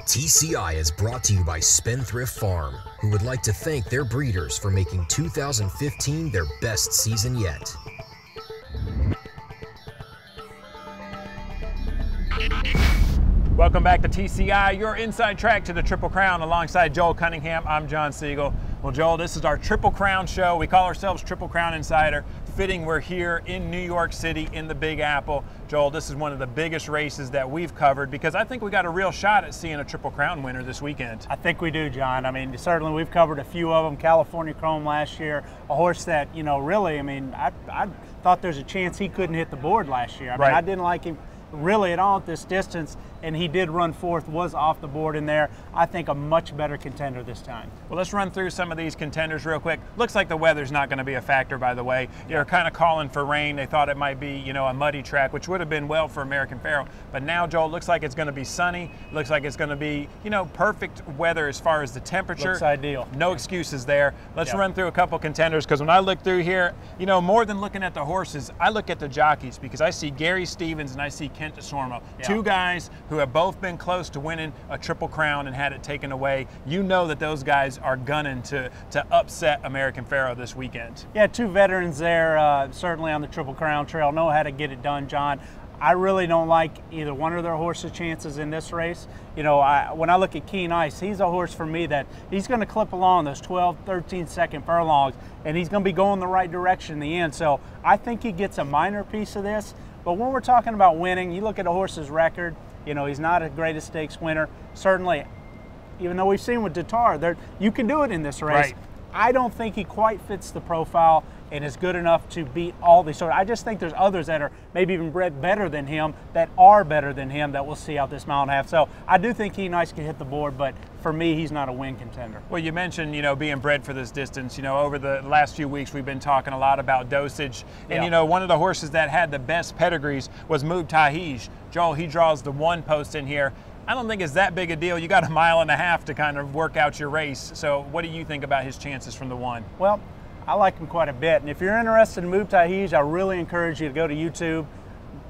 TCI is brought to you by Spendthrift Farm, who would like to thank their breeders for making 2015 their best season yet. Welcome back to TCI, your inside track to the Triple Crown. Alongside Joel Cunningham, I'm John Siegel. Well, Joel, this is our Triple Crown show. We call ourselves Triple Crown Insider. Fitting we're here in New York City in the Big Apple. Joel, this is one of the biggest races that we've covered because I think we got a real shot at seeing a Triple Crown winner this weekend. I think we do, John. I mean, certainly we've covered a few of them. California Chrome last year, a horse that, you know, really, I mean, I thought there's a chance he couldn't hit the board last year. I mean, I didn't like him really at all at this distance, and he did run fourth, was off the board in there. I think a much better contender this time. Well, let's run through some of these contenders real quick. Looks like the weather's not going to be a factor, by the way. They're kind of calling for rain. They thought it might be, you know, a muddy track, which would have been well for American Pharoah. But now, Joel, looks like it's going to be sunny. Looks like it's going to be, you know, perfect weather as far as the temperature. Looks ideal. No excuses there. Let's run through a couple contenders, because when I look through here, you know, more than looking at the horses, I look at the jockeys, because I see Gary Stevens and I see Kent DeSormo. Two guys who have both been close to winning a Triple Crown and had it taken away. You know that those guys are gunning to upset American Pharoah this weekend. Yeah, two veterans there, certainly on the Triple Crown trail, know how to get it done, John. I really don't like either one of their horses' chances in this race. You know, when I look at Keen Ice, he's a horse for me that he's going to clip along those 12, 13-second furlongs, and he's going to be going the right direction in the end. So I think he gets a minor piece of this. But when we're talking about winning, you look at a horse's record, you know, he's not a greatest stakes winner. Certainly, even though we've seen with Datar, you can do it in this race. Right. I don't think he quite fits the profile and is good enough to beat all these. So I just think there's others that are maybe even bred better than him, that are better than him, that we'll see out this mile and a half. So I do think Keen Ice can hit the board, but for me, he's not a win contender. Well, you mentioned, you know, being bred for this distance. You know, over the last few weeks, we've been talking a lot about dosage. And, you know, one of the horses that had the best pedigrees was Mubtaahij. Joel, he draws the one post in here. I don't think it's that big a deal. You got a mile and a half to kind of work out your race. So what do you think about his chances from the one? Well, I like him quite a bit. And if you're interested in Mubtaahij, I really encourage you to go to YouTube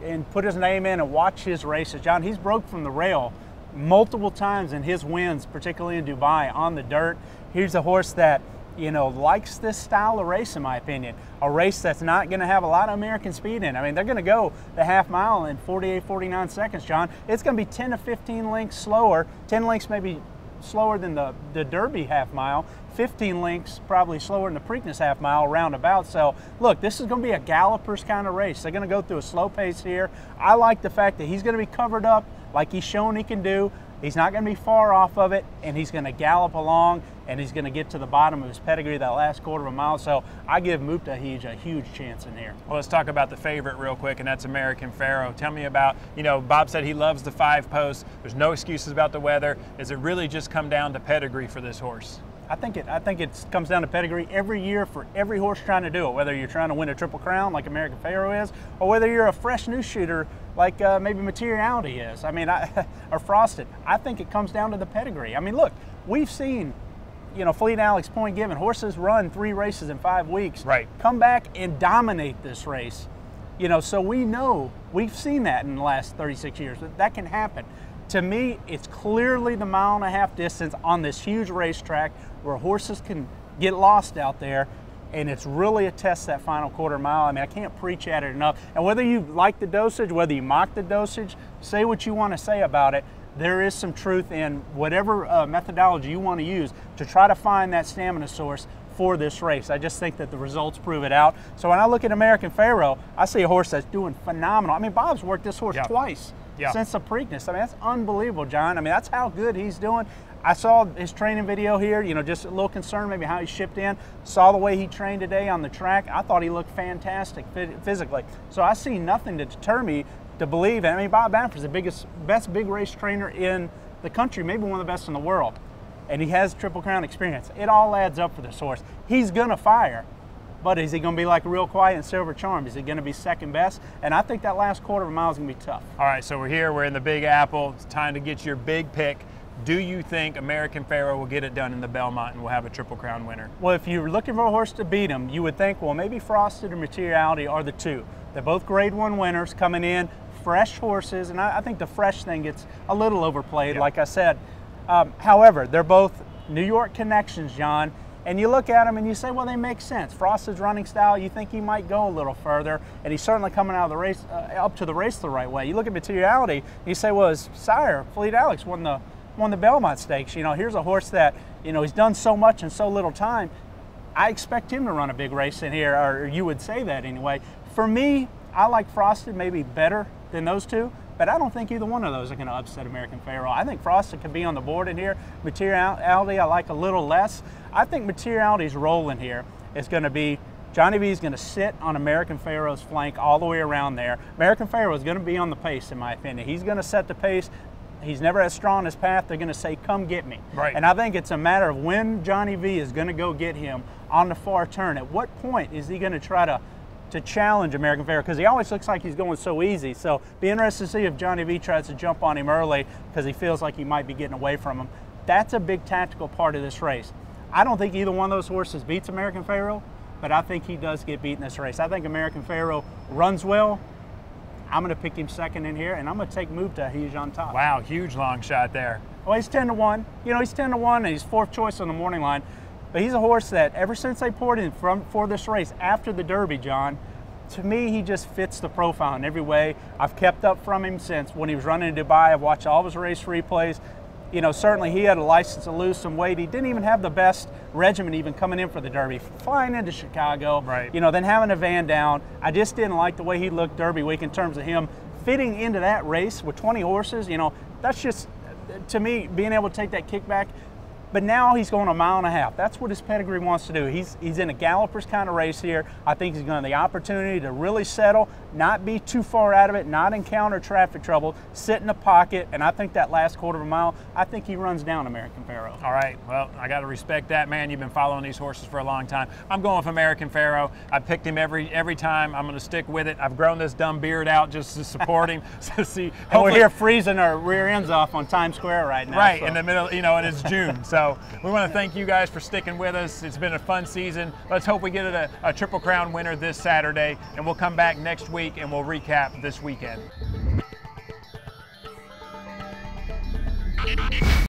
and put his name in and watch his races. John, he's broke from the rail multiple times in his wins, particularly in Dubai on the dirt. He's a horse that, you know, likes this style of race, in my opinion. A race that's not going to have a lot of American speed in. I mean, they're going to go the half mile in 48, 49 seconds, John. It's going to be 10 to 15 lengths slower, 10 lengths maybe slower than the Derby half mile, 15 lengths probably slower than the Preakness half mile roundabout. So look, this is going to be a galloper's kind of race. They're going to go through a slow pace here. I like the fact that he's going to be covered up like he's shown he can do. He's not going to be far off of it, and he's going to gallop along, and he's going to get to the bottom of his pedigree that last quarter of a mile. So I give Mubtaahij a huge chance in here. Well, let's talk about the favorite real quick, and that's American Pharoah. Tell me about, you know, Bob said he loves the 5 posts. There's no excuses about the weather. Does it really just come down to pedigree for this horse? I think it comes down to pedigree every year for every horse trying to do it, whether you're trying to win a Triple Crown like American Pharoah is, or whether you're a fresh new shooter like maybe Materiality is. I mean, or Frosted. I think it comes down to the pedigree. I mean, look, we've seen, you know, Fleet Alex, Point Given, horses run 3 races in 5 weeks, come back and dominate this race. You know, so we know, we've seen that in the last 36 years, that can happen. To me, it's clearly the mile and a half distance on this huge racetrack where horses can get lost out there, and it's really a test that final quarter mile. I mean, I can't preach at it enough. And whether you like the dosage, whether you mock the dosage, say what you want to say about it, there is some truth in whatever methodology you want to use to try to find that stamina source for this race. I just think that the results prove it out. So when I look at American Pharoah, I see a horse that's doing phenomenal. I mean, Bob's worked this horse twice since the Preakness. I mean, that's unbelievable, John. I mean, that's how good he's doing. I saw his training video here, you know, just a little concerned maybe how he shipped in. Saw the way he trained today on the track. I thought he looked fantastic physically. So I see nothing to deter me to believe. I mean, Bob Bamford's the best big race trainer in the country, maybe one of the best in the world. And he has Triple Crown experience. It all adds up for this horse. He's gonna fire, but is he gonna be like Real Quiet and Silver Charm? Is he gonna be second best? And I think that last quarter of a mile is gonna be tough. All right, so we're here, we're in the Big Apple. It's time to get your big pick. Do you think American Pharoah will get it done in the Belmont and we'll have a Triple Crown winner? Well, if you're looking for a horse to beat him, you would think, well, maybe Frosted or Materiality are the two. They're both Grade 1 winners coming in, fresh horses, and I think the fresh thing gets a little overplayed. Like I said, However, they're both New York connections, John. And you look at them and you say, well, they make sense. Frosted's running style, you think he might go a little further, and he's certainly coming out of the race, up to the race the right way. You look at materiality, and you say, well, his sire, Fleet Alex, won the Belmont Stakes. You know, here's a horse that, you know, he's done so much in so little time. I expect him to run a big race in here, or you would say that anyway. For me, I like Frosted maybe better than those two, but I don't think either one of those are going to upset American Pharoah. I think Frosted could be on the board in here. Materiality I like a little less. I think Materiality's role in here is going to be Johnny V is going to sit on American Pharoah's flank all the way around there. American Pharoah is going to be on the pace, in my opinion. He's going to set the pace. He's never as strong as path. They're going to say, come get me. Right. And I think it's a matter of when Johnny V is going to go get him on the far turn. At what point is he going to try to challenge American Pharoah? Because he always looks like he's going so easy. So be interested to see if Johnny V tries to jump on him early because he feels like he might be getting away from him. That's a big tactical part of this race. I don't think either one of those horses beats American Pharoah, but I think he does get beat in this race. I think American Pharoah runs well. I'm going to pick him second in here, and I'm going to take Mubtaahij on top. Wow, huge long shot there. Well, he's 10-1. You know, he's 10-1, and he's fourth choice on the morning line. But he's a horse that ever since they poured in for this race after the Derby, John, to me, he just fits the profile in every way. I've kept up from him since when he was running in Dubai. I've watched all of his race replays. You know, certainly he had a license to lose some weight. He didn't even have the best regimen even coming in for the Derby. Flying into Chicago, right. You know, then having a van down. I just didn't like the way he looked Derby week in terms of him fitting into that race with 20 horses. You know, that's just, to me, being able to take that kickback. But now he's going 1.5 miles. That's what his pedigree wants to do. He's in a galloper's kind of race here. I think he's going to have the opportunity to really settle, not be too far out of it, not encounter traffic trouble, sit in the pocket, and I think that last 1/4 mile, I think he runs down American Pharoah. All right, well, I got to respect that, man. You've been following these horses for a long time. I'm going with American Pharoah. I picked him every time. I'm going to stick with it. I've grown this dumb beard out just to support him. So see, and we're here freezing our rear ends off on Times Square right now. Right, so. In the middle, you know, and it's June. So we want to thank you guys for sticking with us. It's been a fun season. Let's hope we get a Triple Crown winner this Saturday, and we'll come back next week and we'll recap this weekend.